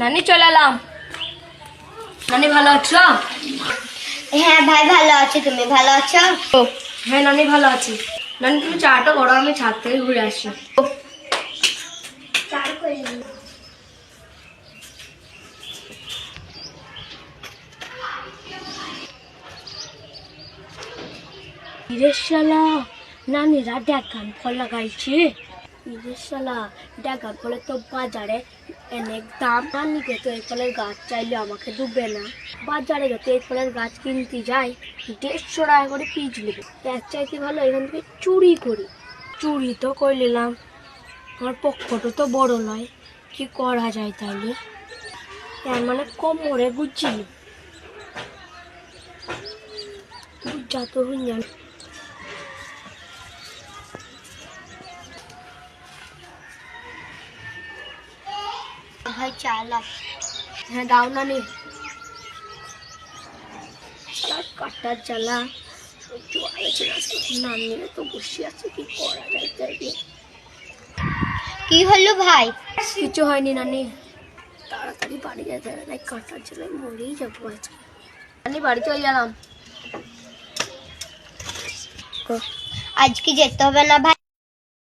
নানি চলে এলাম। নানি ভালো আছো? হ্যাঁ ভাই ভালো আছি, তুমি ভালো আছো? হ্যাঁ নানি ভালো আছি। নানি তুমি চাটা করো, আমি ছাদ থেকে ঘুরে আসছি। শালা নানিরা ডেকান ফল লাগাইছে। শালা ডেকান ফলে তো বাজারে অনেক দাম। নানিকে তো এই ফলের গাছ চাইলে আমাকে ডুববে না। বাজারে যত এই ফলের গাছ কিনতে যাই 150 টাকা করে পিস নেবে। এক চাইতে ভালো এখান থেকে চুরি করি। চুরি তো করে নিলাম, আমার পক্ষটা তো বড় নয়, কি করা যায় তাইলে? তার মানে কোমরে গুছিয়ে বুঝা তো হইয়া। ভাই চালা। হ্যাঁ দাও নানি। কাটার জ্বালা নানিরা তো বসে আছে, কি করা যায় তাইলে? কি হলো ভাই? কিছু হয়নি নানি, তাড়াতাড়ি বাড়ি যেতে হবে, নাই কাটার জ্বালায় মরেই যাবো আজকে। নানি বাড়ি চলে গেলাম। আজকে যেতে হবে না ভাই?